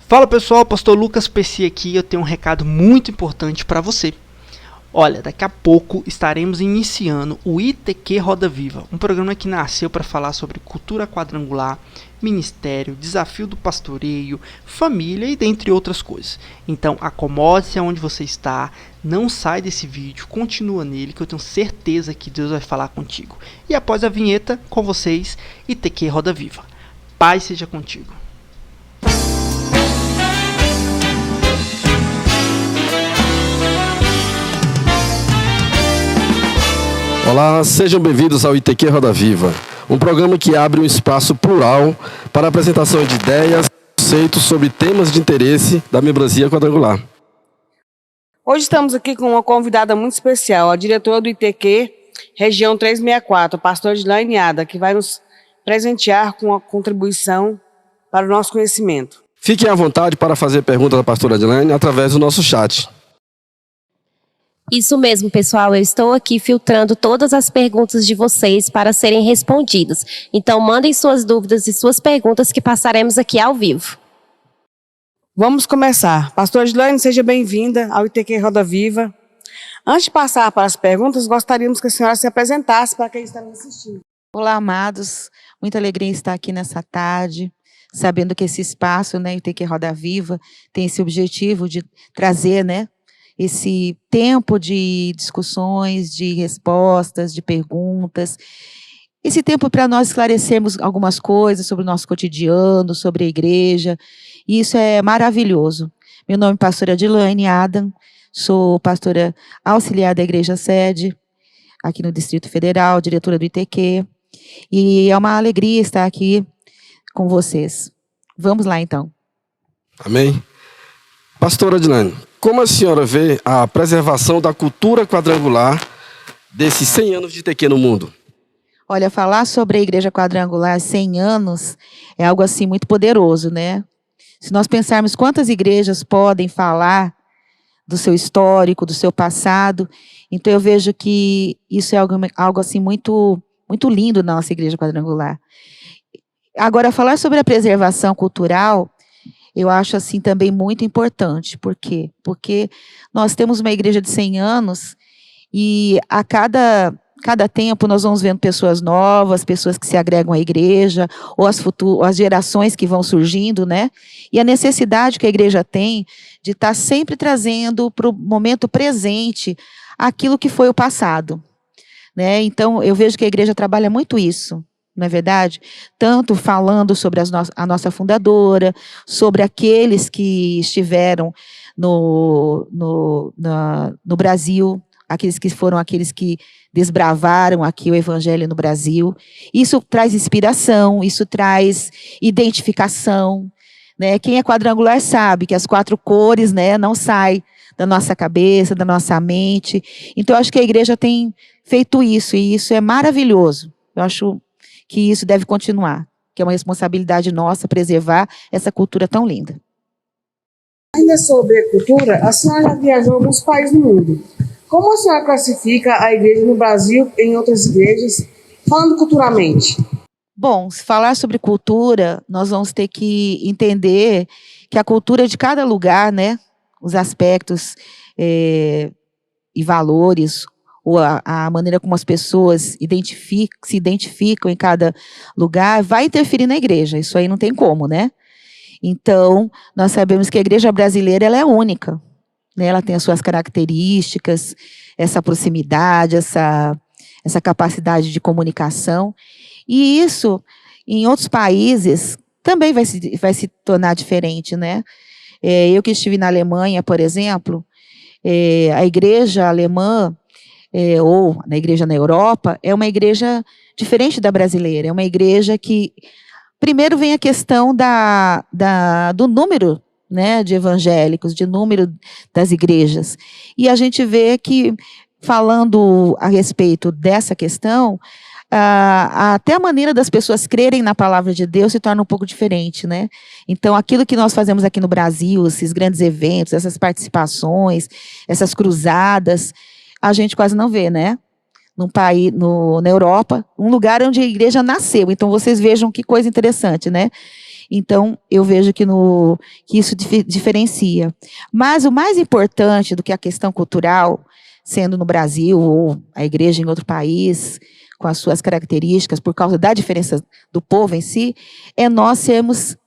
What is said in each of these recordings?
Fala pessoal, Pastor Lucas PC aqui. Eu tenho um recado muito importante para você. Olha, daqui a pouco estaremos iniciando o ITQ Roda Viva, um programa que nasceu para falar sobre cultura quadrangular, ministério, desafio do pastoreio, família e dentre outras coisas. Então acomode-se aonde você está, não sai desse vídeo, continua nele que eu tenho certeza que Deus vai falar contigo. E após a vinheta, com vocês, ITQ Roda Viva. Paz seja contigo. Olá, sejam bem-vindos ao ITQ Roda Viva, um programa que abre um espaço plural para a apresentação de ideias e conceitos sobre temas de interesse da membresia quadrangular. Hoje estamos aqui com uma convidada muito especial, a diretora do ITQ, região 364, a pastora Adilane Ada, que vai nos presentear com a contribuição para o nosso conhecimento. Fiquem à vontade para fazer perguntas à pastora Adilane através do nosso chat. Isso mesmo, pessoal. Eu estou aqui filtrando todas as perguntas de vocês para serem respondidas. Então, mandem suas dúvidas e suas perguntas que passaremos aqui ao vivo. Vamos começar. Pastora Adilane, seja bem-vinda ao ITQ Roda Viva. Antes de passar para as perguntas, gostaríamos que a senhora se apresentasse para quem está nos assistindo. Olá, amados. Muita alegria em estar aqui nessa tarde, sabendo que esse espaço, ITQ Roda Viva, tem esse objetivo de trazer, esse tempo de discussões, de respostas, de perguntas. Esse tempo para nós esclarecermos algumas coisas sobre o nosso cotidiano, sobre a igreja. E isso é maravilhoso. Meu nome é pastora Adilane Adam, sou pastora auxiliar da Igreja Sede, aqui no Distrito Federal, diretora do ITQ. E é uma alegria estar aqui com vocês. Vamos lá, então. Amém? Pastora Adilane, como a senhora vê a preservação da cultura quadrangular desses 100 anos de ITQ no mundo? Olha, falar sobre a Igreja Quadrangular 100 anos é algo assim muito poderoso, né? Se nós pensarmos quantas igrejas podem falar do seu histórico, do seu passado, então eu vejo que isso é algo assim muito, muito lindo na nossa Igreja Quadrangular. Agora, falar sobre a preservação cultural, eu acho assim também muito importante. Por quê? Porque nós temos uma igreja de 100 anos e a cada tempo nós vamos vendo pessoas novas, pessoas que se agregam à igreja, ou as gerações que vão surgindo, E a necessidade que a igreja tem de estar sempre trazendo para o momento presente aquilo que foi o passado, Então, eu vejo que a igreja trabalha muito isso. Não é verdade? Tanto falando sobre a nossa fundadora, sobre aqueles que estiveram no Brasil, aqueles que desbravaram aqui o evangelho no Brasil. Isso traz inspiração, isso traz identificação. Quem é quadrangular sabe que as 4 cores não saem da nossa cabeça, da nossa mente. Então, eu acho que a igreja tem feito isso, e isso é maravilhoso. Eu acho que isso deve continuar, que é uma responsabilidade nossa preservar essa cultura tão linda. Ainda sobre a cultura, a senhora já viajou a alguns países do mundo. Como a senhora classifica a igreja no Brasil e em outras igrejas, falando culturalmente? Bom, se falar sobre cultura, nós vamos ter que entender que a cultura de cada lugar, os aspectos e valores, ou a maneira como as pessoas se identificam em cada lugar, vai interferir na igreja. Isso aí não tem como, Então, nós sabemos que a igreja brasileira ela é única. Ela tem as suas características, essa proximidade, essa capacidade de comunicação. E isso, em outros países, também vai se tornar diferente, Eu que estive na Alemanha, por exemplo, a igreja alemã, ou na igreja na Europa, é uma igreja diferente da brasileira. É uma igreja que, primeiro vem a questão do número de evangélicos, de número das igrejas. E a gente vê que, falando a respeito dessa questão, até a maneira das pessoas crerem na palavra de Deus se torna um pouco diferente, Então, aquilo que nós fazemos aqui no Brasil, esses grandes eventos, essas participações, essas cruzadas, a gente quase não vê, num país, na Europa, um lugar onde a igreja nasceu. Então, vocês vejam que coisa interessante, Então, eu vejo que isso diferencia. Mas o mais importante do que a questão cultural, sendo no Brasil ou a igreja em outro país, com as suas características, por causa da diferença do povo em si, é nós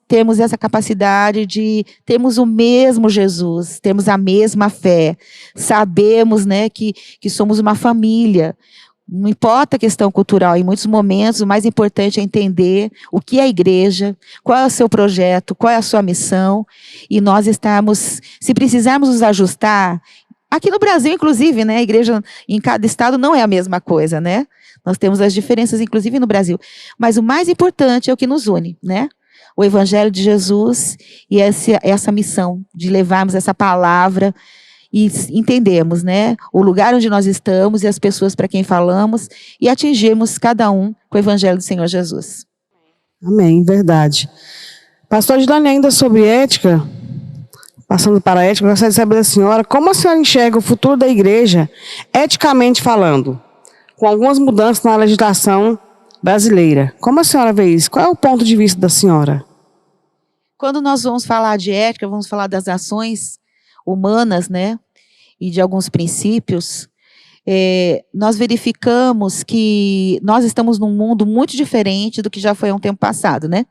temos essa capacidade de termos o mesmo Jesus, temos a mesma fé, sabemos, né, que somos uma família. Não importa a questão cultural, em muitos momentos o mais importante é entender o que é a igreja, qual é o seu projeto, qual é a sua missão, e nós estamos, se precisarmos nos ajustar, aqui no Brasil, inclusive, né, a igreja em cada estado não é a mesma coisa, né? Nós temos as diferenças, inclusive, no Brasil. Mas o mais importante é o que nos une, né? O Evangelho de Jesus e essa missão de levarmos essa palavra e entendemos, né, o lugar onde nós estamos e as pessoas para quem falamos e atingirmos cada um com o Evangelho do Senhor Jesus. Amém, verdade. Pastor Gilane, ainda sobre ética, passando para a ética, eu gostaria de saber da senhora, como a senhora enxerga o futuro da igreja, eticamente falando, com algumas mudanças na legislação brasileira. Como a senhora vê isso? Qual é o ponto de vista da senhora? Quando nós vamos falar de ética, vamos falar das ações humanas, né, e de alguns princípios, nós verificamos que nós estamos num mundo muito diferente do que já foi há um tempo passado, né?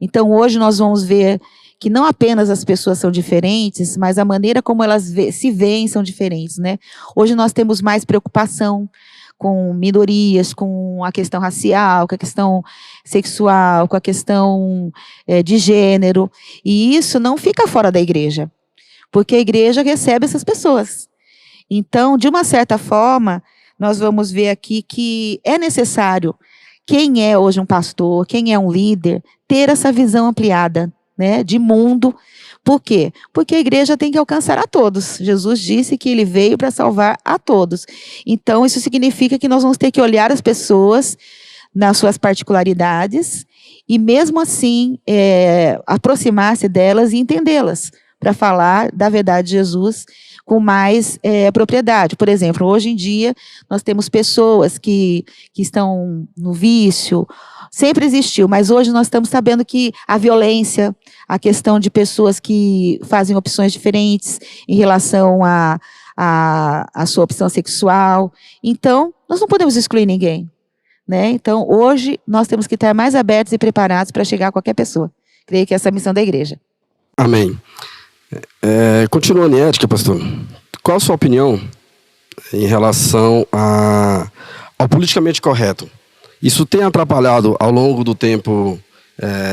Então, hoje nós vamos ver que não apenas as pessoas são diferentes, mas a maneira como elas se veem são diferentes, né? Hoje nós temos mais preocupação com minorias, com a questão racial, com a questão sexual, com a questão de gênero, e isso não fica fora da igreja, porque a igreja recebe essas pessoas. Então, de uma certa forma, nós vamos ver aqui que é necessário, quem é hoje um pastor, quem é um líder, ter essa visão ampliada, né, de mundo. Por quê? Porque a igreja tem que alcançar a todos. Jesus disse que ele veio para salvar a todos. Então, isso significa que nós vamos ter que olhar as pessoas nas suas particularidades e, mesmo assim, aproximar-se delas e entendê-las, para falar da verdade de Jesus com mais propriedade. Por exemplo, hoje em dia, nós temos pessoas que estão no vício, sempre existiu, mas hoje nós estamos sabendo que a violência, a questão de pessoas que fazem opções diferentes em relação à sua opção sexual. Então, nós não podemos excluir ninguém, né? Então, hoje, nós temos que estar mais abertos e preparados para chegar a qualquer pessoa. Creio que essa é a missão da igreja. Amém. Continuando em ética, pastor, qual a sua opinião em relação ao politicamente correto? Isso tem atrapalhado ao longo do tempo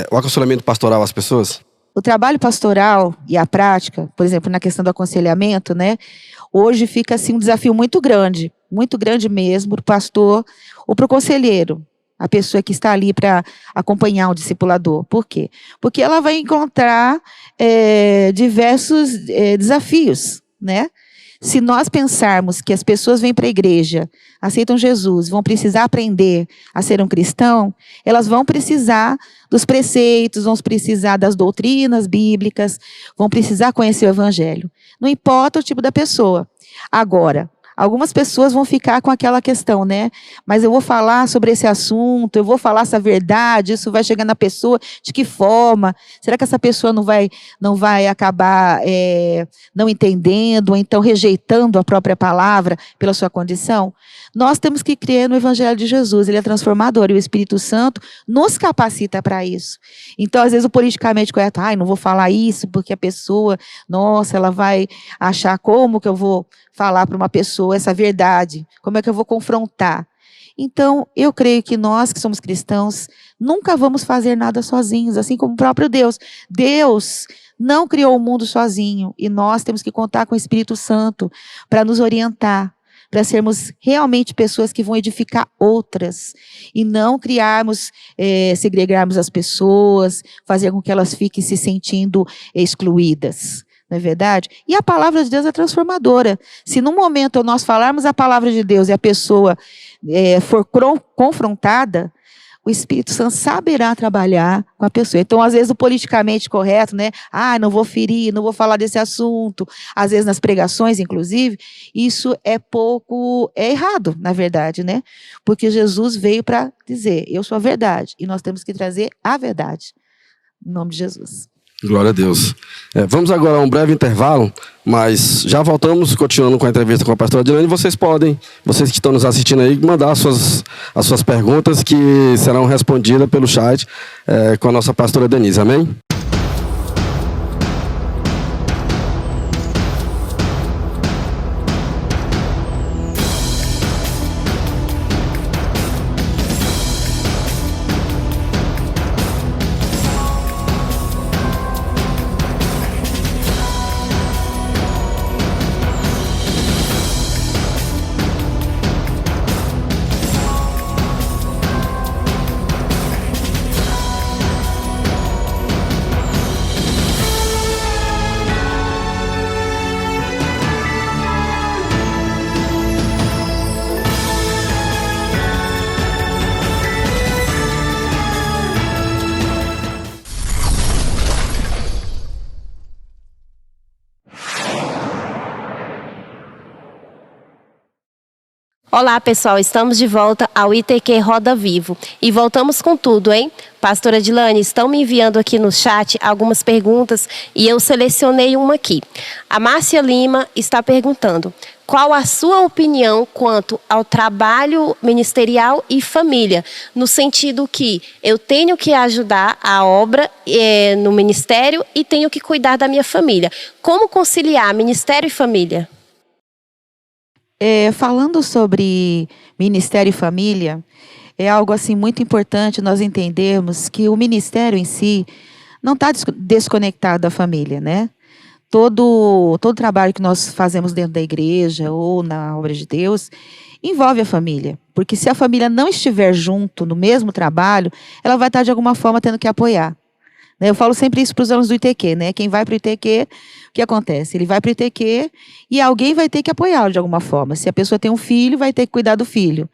o aconselhamento pastoral às pessoas? O trabalho pastoral e a prática, por exemplo, na questão do aconselhamento, né, hoje fica assim um desafio muito grande mesmo para o pastor ou para o conselheiro, a pessoa que está ali para acompanhar o discipulador. Por quê? Porque ela vai encontrar diversos desafios, né? Se nós pensarmos que as pessoas vêm para a igreja, aceitam Jesus, vão precisar aprender a ser um cristão, elas vão precisar dos preceitos, vão precisar das doutrinas bíblicas, vão precisar conhecer o evangelho. Não importa o tipo da pessoa. Agora, algumas pessoas vão ficar com aquela questão, né? Mas eu vou falar sobre esse assunto, eu vou falar essa verdade, isso vai chegar na pessoa, de que forma? Será que essa pessoa não vai acabar não entendendo, ou então rejeitando a própria palavra pela sua condição? Nós temos que crer no Evangelho de Jesus, ele é transformador, e o Espírito Santo nos capacita para isso. Então, às vezes, o politicamente correto, não vou falar isso, porque a pessoa, nossa, ela vai achar como que eu vou falar para uma pessoa essa verdade, como é que eu vou confrontar? Então, eu creio que nós que somos cristãos, nunca vamos fazer nada sozinhos, assim como o próprio Deus. Deus não criou o mundo sozinho, e nós temos que contar com o Espírito Santo para nos orientar, para sermos realmente pessoas que vão edificar outras, e não segregarmos as pessoas, fazer com que elas fiquem se sentindo excluídas. Não é verdade? E a palavra de Deus é transformadora. Se num momento nós falarmos a palavra de Deus e a pessoa for confrontada, o Espírito Santo saberá trabalhar com a pessoa. Então, às vezes, o politicamente correto, né? Não vou ferir, não vou falar desse assunto. Às vezes, nas pregações, inclusive, isso é errado, na verdade, né? Porque Jesus veio para dizer, eu sou a verdade, e nós temos que trazer a verdade. Em nome de Jesus. Glória a Deus. Vamos agora a um breve intervalo, mas já voltamos, continuando com a entrevista com a pastora Adilane. Vocês que estão nos assistindo aí, mandar as suas perguntas que serão respondidas pelo chat com a nossa pastora Denise. Amém? Olá, pessoal, estamos de volta ao ITQ Roda Vivo e voltamos com tudo, hein? Pastora Adilane, estão me enviando aqui no chat algumas perguntas e eu selecionei uma aqui. A Márcia Lima está perguntando: qual a sua opinião quanto ao trabalho ministerial e família? No sentido que eu tenho que ajudar a obra no ministério e tenho que cuidar da minha família. Como conciliar ministério e família? Falando sobre ministério e família, é algo assim muito importante nós entendermos que o ministério em si não está desconectado da família, né? Todo trabalho que nós fazemos dentro da igreja ou na obra de Deus envolve a família, porque se a família não estiver junto no mesmo trabalho, ela vai estar de alguma forma tendo que apoiar. Eu falo sempre isso para os alunos do ITQ, né? Quem vai para o ITQ, o que acontece? Ele vai para o ITQ e alguém vai ter que apoiá-lo de alguma forma. Se a pessoa tem um filho, vai ter que cuidar do filho.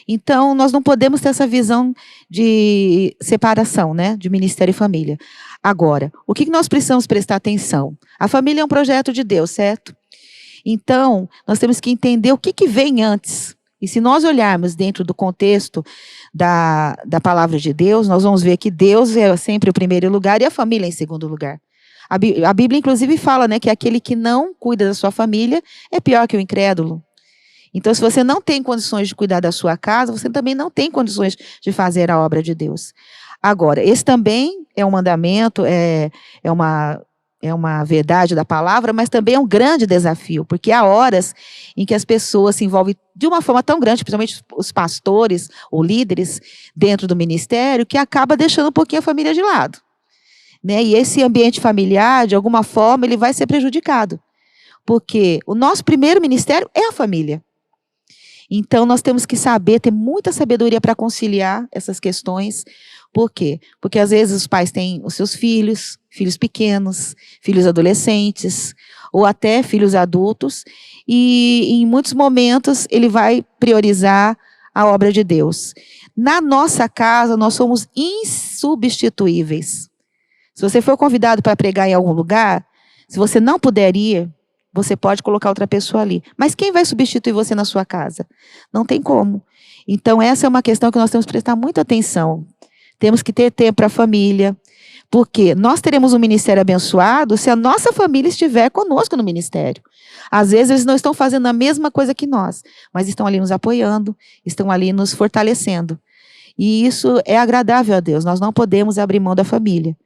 Então, nós não podemos ter essa visão de separação, né? De ministério e família. Agora, o que nós precisamos prestar atenção? A família é um projeto de Deus, certo? Então, nós temos que entender o que vem antes. E se nós olharmos dentro do contexto da palavra de Deus, nós vamos ver que Deus é sempre o primeiro lugar e a família em segundo lugar. A Bíblia, inclusive, fala, né, que aquele que não cuida da sua família é pior que o incrédulo. Então, se você não tem condições de cuidar da sua casa, você também não tem condições de fazer a obra de Deus. Agora, esse também é um mandamento, é uma verdade da palavra, mas também é um grande desafio, porque há horas em que as pessoas se envolvem de uma forma tão grande, principalmente os pastores ou líderes dentro do ministério, que acaba deixando um pouquinho a família de lado. Né? E esse ambiente familiar, de alguma forma, ele vai ser prejudicado, porque o nosso primeiro ministério é a família. Então, nós temos que saber, ter muita sabedoria para conciliar essas questões. Por quê? Porque, às vezes, os pais têm os seus filhos pequenos, filhos adolescentes, ou até filhos adultos, e, em muitos momentos, ele vai priorizar a obra de Deus. Na nossa casa, nós somos insubstituíveis. Se você for convidado para pregar em algum lugar, se você não puder ir, você pode colocar outra pessoa ali. Mas quem vai substituir você na sua casa? Não tem como. Então, essa é uma questão que nós temos que prestar muita atenção. Temos que ter tempo para a família, porque nós teremos um ministério abençoado se a nossa família estiver conosco no ministério. Às vezes, eles não estão fazendo a mesma coisa que nós, mas estão ali nos apoiando, estão ali nos fortalecendo. E isso é agradável a Deus. Nós não podemos abrir mão da família.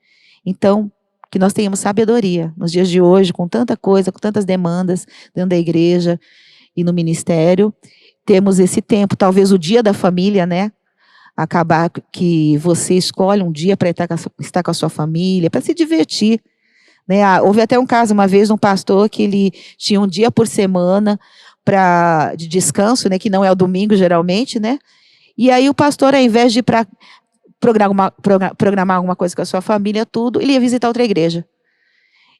Então, que nós tenhamos sabedoria nos dias de hoje, com tanta coisa, com tantas demandas dentro da igreja e no ministério. Temos esse tempo, talvez o dia da família, né? Acabar que você escolhe um dia para estar com a sua família, para se divertir. Né? Houve até um caso uma vez de um pastor que ele tinha um dia por semana de descanso, né? Que não é o domingo geralmente, né? E aí o pastor, ao invés de ir para programar alguma coisa com a sua família, tudo, ele ia visitar outra igreja.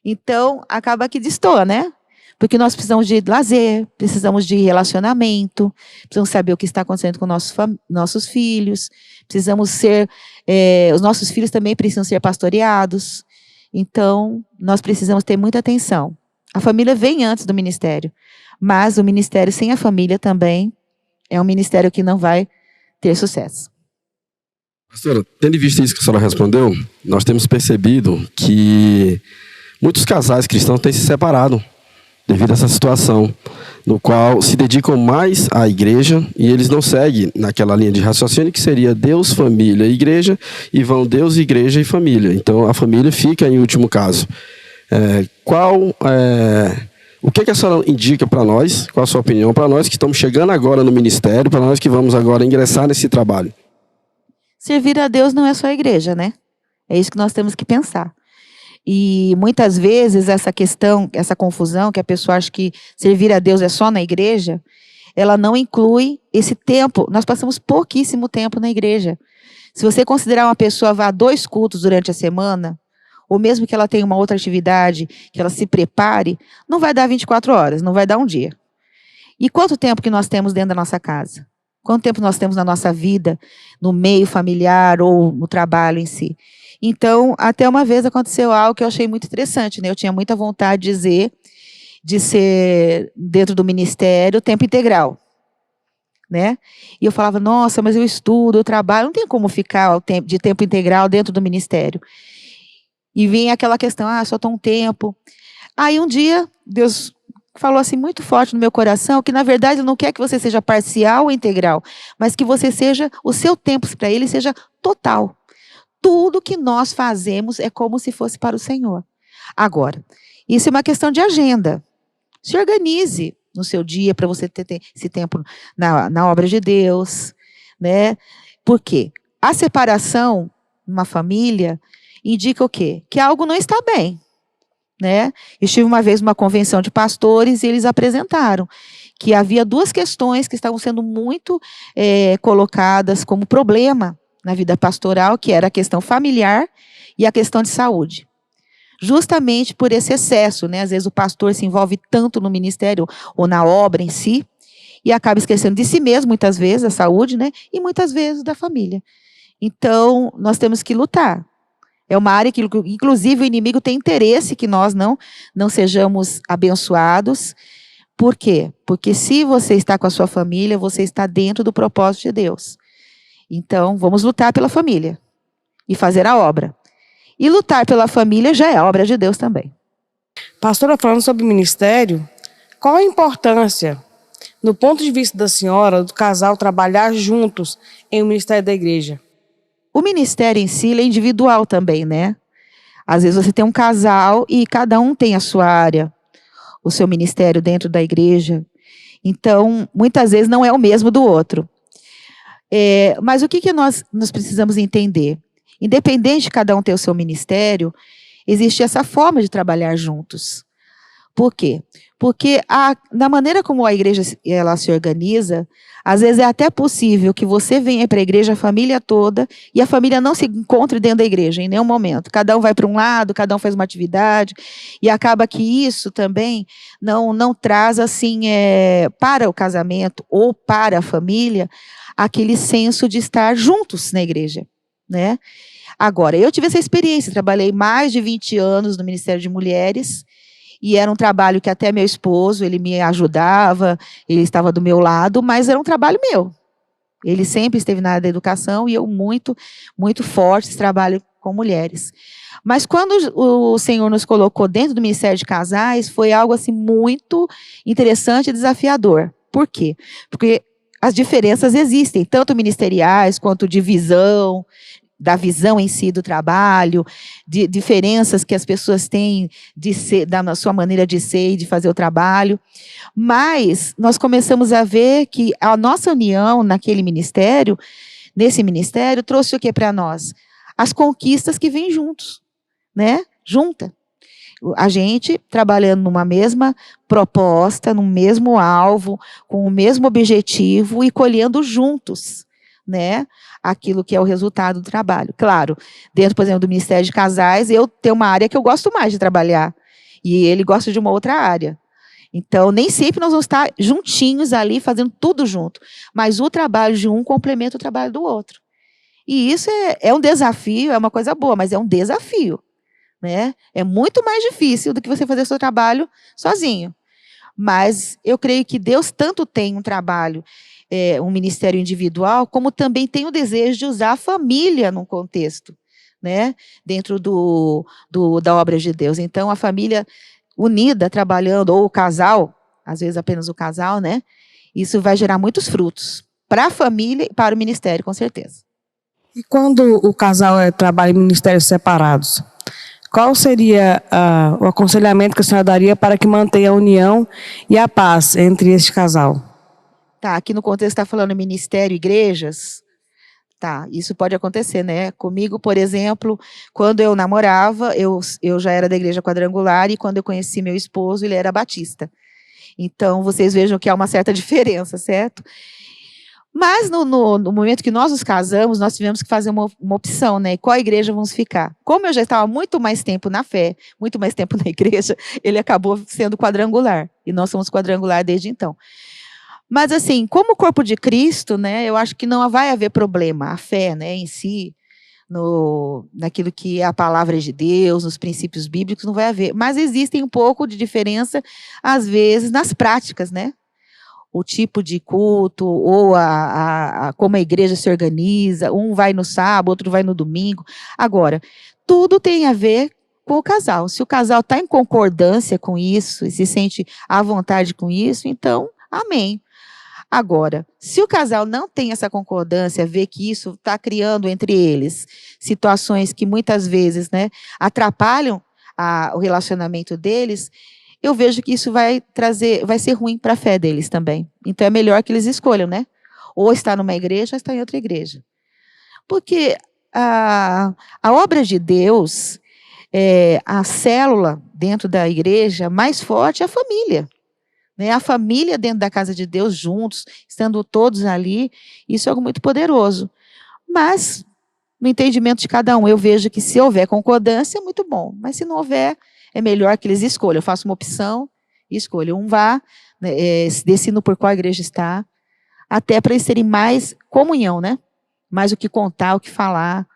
Então, acaba que destoa, né? Porque nós precisamos de lazer, precisamos de relacionamento, precisamos saber o que está acontecendo com nossos filhos, precisamos ser, os nossos filhos também precisam ser pastoreados. Então, nós precisamos ter muita atenção. A família vem antes do ministério, mas o ministério sem a família também é um ministério que não vai ter sucesso. Pastora, tendo em vista isso que a senhora respondeu, nós temos percebido que muitos casais cristãos têm se separado devido a essa situação, no qual se dedicam mais à igreja e eles não seguem naquela linha de raciocínio que seria Deus, família e igreja, e vão Deus, igreja e família. Então a família fica em último caso. O que a senhora indica para nós, qual a sua opinião para nós que estamos chegando agora no ministério, para nós que vamos agora ingressar nesse trabalho? Servir a Deus não é só a igreja, né? É isso que nós temos que pensar. E muitas vezes essa questão, essa confusão, que a pessoa acha que servir a Deus é só na igreja, ela não inclui esse tempo. Nós passamos pouquíssimo tempo na igreja. Se você considerar uma pessoa vá a 2 cultos durante a semana, ou mesmo que ela tenha uma outra atividade, que ela se prepare, não vai dar 24 horas, não vai dar um dia. E quanto tempo que nós temos dentro da nossa casa? Quanto tempo nós temos na nossa vida, no meio familiar ou no trabalho em si? Então, até uma vez aconteceu algo que eu achei muito interessante, né? Eu tinha muita vontade de ser dentro do ministério tempo integral, né? E eu falava, nossa, mas eu estudo, eu trabalho, não tem como ficar de tempo integral dentro do ministério. E vinha aquela questão, só estou um tempo. Aí um dia, Deus falou assim muito forte no meu coração, que na verdade Ele não quer que você seja parcial ou integral, mas que você seja, o seu tempo para Ele seja total. Tudo que nós fazemos é como se fosse para o Senhor. Agora, isso é uma questão de agenda. Se organize no seu dia para você ter esse tempo na obra de Deus, né? Por quê? A separação numa família indica o quê? Que algo não está bem, né? Eu estive uma vez numa convenção de pastores e eles apresentaram que havia 2 questões que estavam sendo muito colocadas como problema na vida pastoral, que era a questão familiar e a questão de saúde. Justamente por esse excesso, né? Às vezes o pastor se envolve tanto no ministério ou na obra em si, e acaba esquecendo de si mesmo, muitas vezes, a saúde, né? E muitas vezes da família. Então, nós temos que lutar. É uma área que, inclusive, o inimigo tem interesse que nós não sejamos abençoados. Por quê? Porque se você está com a sua família, você está dentro do propósito de Deus. Então, vamos lutar pela família e fazer a obra. E lutar pela família já é a obra de Deus também. Pastora, falando sobre ministério, qual a importância, no ponto de vista da senhora, do casal trabalhar juntos em um ministério da igreja? O ministério em si é individual também, né? Às vezes você tem um casal e cada um tem a sua área, o seu ministério dentro da igreja. Então, muitas vezes não é o mesmo do outro. Mas o que nós precisamos entender? Independente de cada um ter o seu ministério, existe essa forma de trabalhar juntos. Por quê? Porque da maneira como a igreja ela se organiza, às vezes é até possível que você venha para a igreja, a família toda, e a família não se encontre dentro da igreja em nenhum momento. Cada um vai para um lado, cada um faz uma atividade, e acaba que isso também não traz assim para o casamento ou para a família aquele senso de estar juntos na igreja, né? Agora, eu tive essa experiência, trabalhei mais de 20 anos no Ministério de Mulheres, e era um trabalho que até meu esposo, ele me ajudava, ele estava do meu lado, mas era um trabalho meu. Ele sempre esteve na área da educação e eu muito, muito forte esse trabalho com mulheres. Mas quando o Senhor nos colocou dentro do Ministério de Casais, foi algo assim muito interessante e desafiador. Por quê? Porque as diferenças existem, tanto ministeriais quanto de visão, da visão em si do trabalho, de diferenças que as pessoas têm de ser, da sua maneira de ser e de fazer o trabalho. Mas nós começamos a ver que a nossa união naquele ministério, nesse ministério, trouxe o que para nós? As conquistas que vêm juntos, né? Junta. A gente trabalhando numa mesma proposta, no mesmo alvo, com o mesmo objetivo e colhendo juntos, né, aquilo que é o resultado do trabalho. Claro, dentro, por exemplo, do Ministério de Casais, eu tenho uma área que eu gosto mais de trabalhar, e ele gosta de uma outra área. Então, nem sempre nós vamos estar juntinhos ali, fazendo tudo junto, mas o trabalho de um complementa o trabalho do outro. E isso é um desafio, é uma coisa boa, mas é um desafio, né? É muito mais difícil do que você fazer o seu trabalho sozinho. Mas eu creio que Deus tanto tem um trabalho um ministério individual, como também tem o desejo de usar a família num contexto, né, dentro da obra de Deus. Então, a família unida, trabalhando, ou o casal, às vezes apenas o casal, né, isso vai gerar muitos frutos para a família e para o ministério, com certeza. E quando o casal trabalha em ministérios separados, qual seria o aconselhamento que a senhora daria para que mantenha a união e a paz entre este casal? Tá, aqui no contexto está falando ministério, igrejas. Tá, isso pode acontecer, né? Comigo, por exemplo, quando eu namorava, eu já era da igreja quadrangular e quando eu conheci meu esposo, ele era batista. Então, vocês vejam que há uma certa diferença, certo? Mas no momento que nós nos casamos, nós tivemos que fazer uma opção, né? Qual igreja vamos ficar? Como eu já estava muito mais tempo na fé, muito mais tempo na igreja, ele acabou sendo quadrangular. E nós somos quadrangular desde então. Mas, assim, como corpo de Cristo, né, eu acho que não vai haver problema. A fé, né, em si, naquilo que é a palavra de Deus, nos princípios bíblicos, não vai haver. Mas existem um pouco de diferença, às vezes, nas práticas, né? O tipo de culto, ou como a igreja se organiza, um vai no sábado, outro vai no domingo. Agora, tudo tem a ver com o casal. Se o casal está em concordância com isso, e se sente à vontade com isso, então, amém. Agora, se o casal não tem essa concordância, vê que isso está criando entre eles situações que muitas vezes, né, atrapalham o relacionamento deles, eu vejo que isso vai ser ruim para a fé deles também. Então é melhor que eles escolham, né? Ou estar numa igreja ou estar em outra igreja. Porque a obra de Deus, a célula dentro da igreja mais forte é a família. Né, a família dentro da casa de Deus, juntos, estando todos ali, isso é algo muito poderoso. Mas, no entendimento de cada um, eu vejo que se houver concordância, é muito bom. Mas se não houver, é melhor que eles escolham. Eu faço uma opção e escolho. Um vá, né, decidindo por qual igreja está, até para eles terem mais comunhão, né? Mais o que contar, o que falar,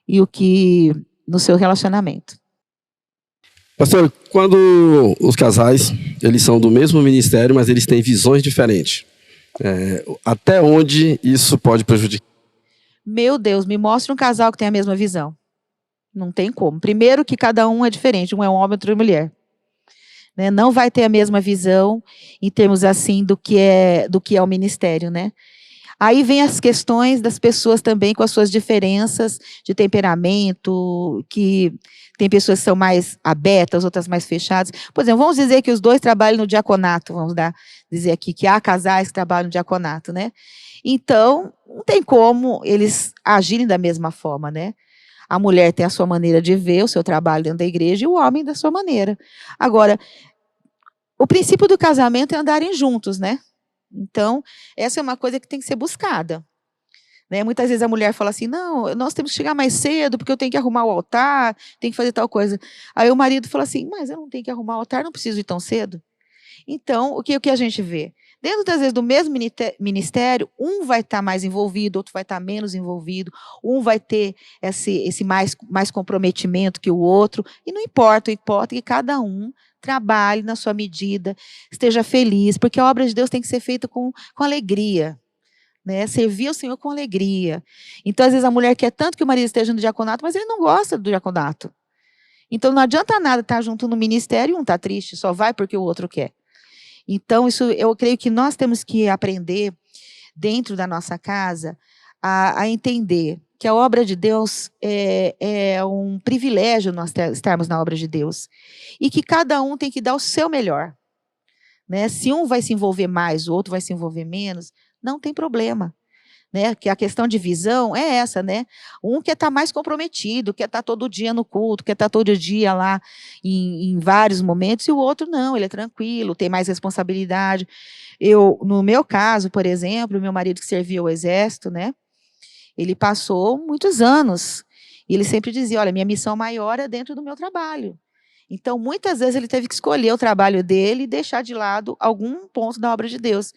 e o que no seu relacionamento. Pastor, quando os casais, eles são do mesmo ministério, mas eles têm visões diferentes, até onde isso pode prejudicar? Meu Deus, me mostre um casal que tem a mesma visão. Não tem como. Primeiro que cada um é diferente, um é um homem, outro é mulher. Né? Não vai ter a mesma visão em termos assim do que é o ministério, né? Aí vem as questões das pessoas também com as suas diferenças de temperamento, que tem pessoas que são mais abertas, outras mais fechadas. Por exemplo, vamos dizer que os dois trabalham no diaconato, dizer aqui que há casais que trabalham no diaconato, né? Então, não tem como eles agirem da mesma forma, né? A mulher tem a sua maneira de ver o seu trabalho dentro da igreja e o homem da sua maneira. Agora, o princípio do casamento é andarem juntos, né? Então, essa é uma coisa que tem que ser buscada. Né? Muitas vezes a mulher fala assim, não, nós temos que chegar mais cedo, porque eu tenho que arrumar o altar, tenho que fazer tal coisa. Aí o marido fala assim, mas eu não tenho que arrumar o altar, não preciso ir tão cedo. Então, o que a gente vê? Dentro, das vezes, do mesmo ministério, um vai estar mais envolvido, outro vai estar menos envolvido, um vai ter esse mais comprometimento que o outro, e não importa, importa que cada um trabalhe na sua medida, esteja feliz, porque a obra de Deus tem que ser feita com alegria, né? Servir ao Senhor com alegria. Então, às vezes, a mulher quer tanto que o marido esteja no diaconato, mas ele não gosta do diaconato. Então, não adianta nada estar junto no ministério e um está triste, só vai porque o outro quer. Então, isso eu creio que nós temos que aprender, dentro da nossa casa, a entender que a obra de Deus é um privilégio nós estarmos na obra de Deus. E que cada um tem que dar o seu melhor. Né? Se um vai se envolver mais, o outro vai se envolver menos, não tem problema. Né? Que a questão de visão é essa, né? Um quer estar mais comprometido, quer estar todo dia no culto, quer estar todo dia lá em vários momentos, e o outro não, ele é tranquilo, tem mais responsabilidade. No meu caso, por exemplo, meu marido que servia ao exército, né? Ele passou muitos anos, e ele sempre dizia, olha, minha missão maior é dentro do meu trabalho. Então, muitas vezes ele teve que escolher o trabalho dele e deixar de lado algum ponto da obra de Deus.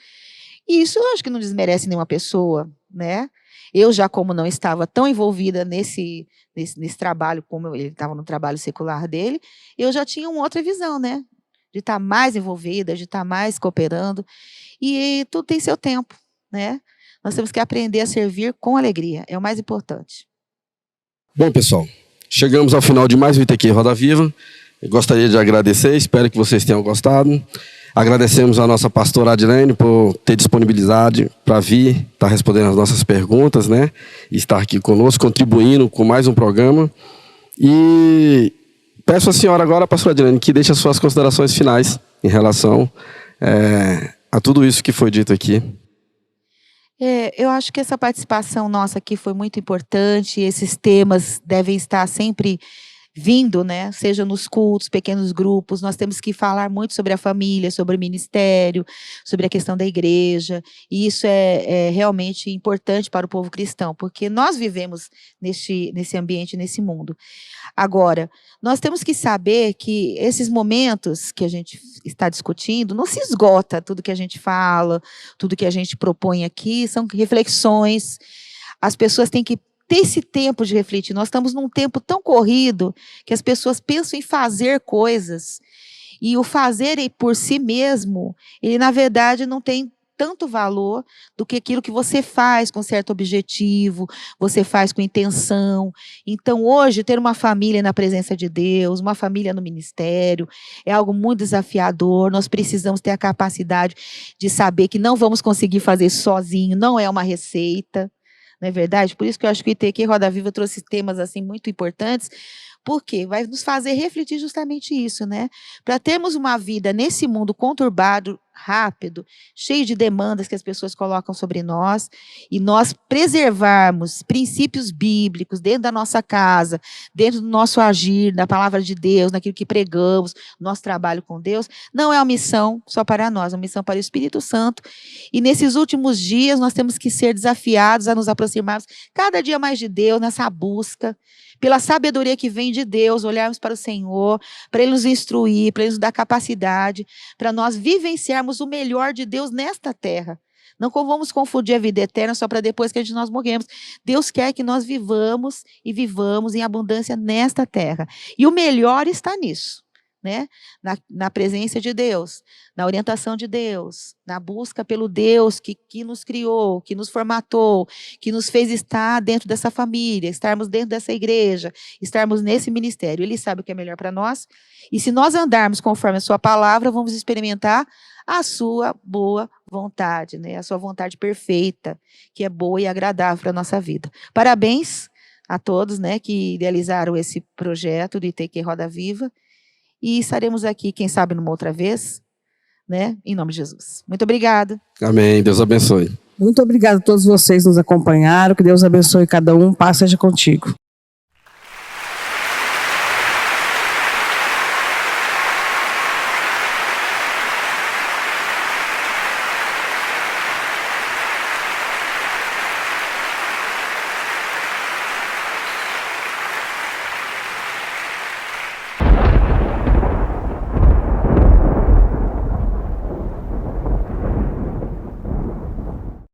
E isso eu acho que não desmerece nenhuma pessoa, né? Eu já, como não estava tão envolvida nesse trabalho, como ele estava no trabalho secular dele, eu já tinha uma outra visão, né? De estar mais envolvida, de estar mais cooperando. E tudo tem seu tempo, né? Nós temos que aprender a servir com alegria, é o mais importante. Bom, pessoal, chegamos ao final de mais um ITQ Roda Viva. Eu gostaria de agradecer, espero que vocês tenham gostado. Agradecemos a nossa pastora Adilene por ter disponibilidade para vir, estar respondendo as nossas perguntas, né? E estar aqui conosco, contribuindo com mais um programa. E peço à senhora agora, pastora Adilene, que deixe as suas considerações finais em relação a tudo isso que foi dito aqui. Eu acho que essa participação nossa aqui foi muito importante, esses temas devem estar sempre vindo, né? Seja nos cultos, pequenos grupos, nós temos que falar muito sobre a família, sobre o ministério, sobre a questão da igreja, e isso é realmente importante para o povo cristão, porque nós vivemos nesse ambiente, nesse mundo. Agora, nós temos que saber que esses momentos que a gente está discutindo, não se esgota tudo que a gente fala, tudo que a gente propõe aqui, são reflexões, as pessoas têm que ter esse tempo de refletir. Nós estamos num tempo tão corrido que as pessoas pensam em fazer coisas e o fazer por si mesmo, ele na verdade não tem tanto valor do que aquilo que você faz com certo objetivo, você faz com intenção. Então hoje ter uma família na presença de Deus, uma família no ministério, é algo muito desafiador. Nós precisamos ter a capacidade de saber que não vamos conseguir fazer sozinho, não é uma receita. Não é verdade? Por isso que eu acho que o ITQ Roda Viva trouxe temas assim muito importantes, porque vai nos fazer refletir justamente isso, né? Para termos uma vida nesse mundo conturbado, rápido, cheio de demandas que as pessoas colocam sobre nós, e nós preservarmos princípios bíblicos dentro da nossa casa, dentro do nosso agir, da palavra de Deus, naquilo que pregamos, nosso trabalho com Deus, não é uma missão só para nós, é uma missão para o Espírito Santo, e nesses últimos dias nós temos que ser desafiados a nos aproximarmos cada dia mais de Deus, nessa busca, pela sabedoria que vem de Deus, olharmos para o Senhor, para Ele nos instruir, para Ele nos dar capacidade, para nós vivenciarmos o melhor de Deus nesta terra. Não vamos confundir a vida eterna só para depois que nós morremos. Deus quer que nós vivamos e vivamos em abundância nesta terra. E o melhor está nisso, né? Na presença de Deus, na orientação de Deus, na busca pelo Deus que nos criou, que nos formatou, que nos fez estar dentro dessa família, estarmos dentro dessa igreja, estarmos nesse ministério. Ele sabe o que é melhor para nós. E se nós andarmos conforme a sua palavra, vamos experimentar a sua boa vontade, né? A sua vontade perfeita, que é boa e agradável para a nossa vida. Parabéns a todos, né, que idealizaram esse projeto do ITQ Roda Viva. E estaremos aqui, quem sabe, numa outra vez, né? Em nome de Jesus. Muito obrigada. Amém. Deus abençoe. Muito obrigada a todos vocês que nos acompanharam. Que Deus abençoe cada um. Paz seja contigo.